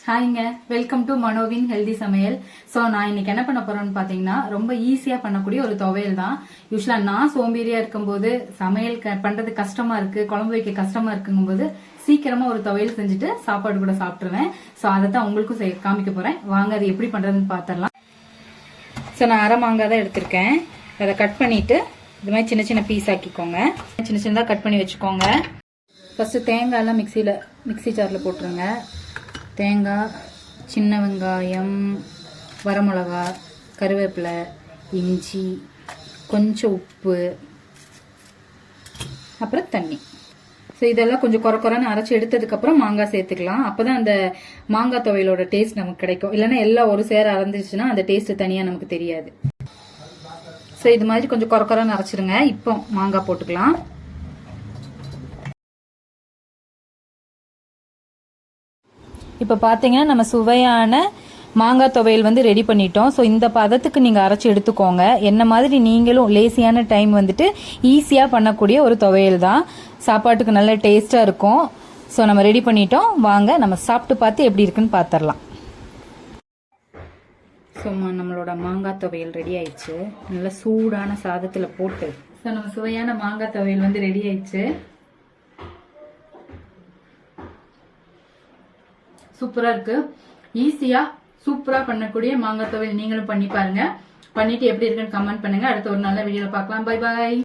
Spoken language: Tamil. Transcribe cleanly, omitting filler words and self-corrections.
ஹாய்ங்க, வெல்கம் டு மனோவின் ஹெல்தி சமையல். ஸோ நான் இன்னைக்கு என்ன பண்ண போறேன்னு பாத்தீங்கன்னா ரொம்ப ஈஸியா பண்ணக்கூடிய ஒரு துவையல் தான். யூஸ்வலா நான் சோம்பேறியா இருக்கும்போது சமையல் பண்றது கஷ்டமா இருக்கு, குழம்பு வைக்க கஷ்டமா இருக்குங்கும்போது சீக்கிரமா ஒரு துவையல் செஞ்சுட்டு சாப்பாடு கூட சாப்பிட்டுருவேன். ஸோ அதை தான் உங்களுக்கும் காமிக்க போறேன். வாங்க அது எப்படி பண்றதுன்னு பாத்திரலாம். ஸோ நான் அரை மாங்காய் தான் எடுத்திருக்கேன். அதை கட் பண்ணிட்டு இது மாதிரி சின்ன சின்ன பீஸ் ஆக்கிக்கோங்க. சின்ன சின்னதாக கட் பண்ணி வச்சுக்கோங்க. ஃபர்ஸ்ட் தேங்காயெல்லாம் மிக்சி ஜாரில் போட்டுருங்க. தேங்காய், சின்ன வெங்காயம், வரமிளகா, கருவேப்பிலை, இஞ்சி, கொஞ்சம் உப்பு, அப்புறம் தண்ணி. ஸோ இதெல்லாம் கொஞ்சம் குறைன்னு அரைச்சி எடுத்ததுக்கப்புறம் மாங்காய் சேர்த்துக்கலாம். அப்போ தான் அந்த மாங்காய் துவையலோட டேஸ்ட் நமக்கு கிடைக்கும். இல்லைன்னா எல்லாம் ஒரு சேர அரைஞ்சிச்சுன்னா அந்த டேஸ்ட் தனியாக நமக்கு தெரியாது. ஸோ இது மாதிரி கொஞ்சம் குறைன்னு அரைச்சிருங்க. இப்போ மாங்காய் போட்டுக்கலாம். இப்போ பார்த்தீங்கன்னா நம்ம சுவையான மாங்காய் துவையல் ரெடி பண்ணிட்டோம். ஸோ இந்த பதத்துக்கு நீங்கள் அரைச்சி எடுத்துக்கோங்க. என்ன மாதிரி நீங்களும் லேசியான டைம் ஈஸியாக பண்ணக்கூடிய ஒரு துவையல் தான். சாப்பாட்டுக்கு நல்ல டேஸ்ட்டாக இருக்கும். ஸோ நம்ம ரெடி பண்ணிட்டோம். வாங்க நம்ம சாப்பிட்டு பார்த்து எப்படி இருக்குன்னு பார்த்துடலாம். ஸோ நம்மளோட மாங்காய் துவையல் ரெடி ஆயிடுச்சு. நல்ல சூடான சாதத்தில் போட்டு ஸோ நம்ம சுவையான மாங்காய் துவையல் ரெடி ஆயிடுச்சு. சூப்பரா இருக்கு. ஈஸியா சூப்பரா பண்ணக்கூடிய மாங்காய் துவையல் நீங்களும் பண்ணி பாருங்க. பண்ணிட்டு எப்படி இருக்குன்னு கமெண்ட் பண்ணுங்க. அடுத்த ஒரு நல்ல வீடியோல பார்க்கலாம். Bye bye.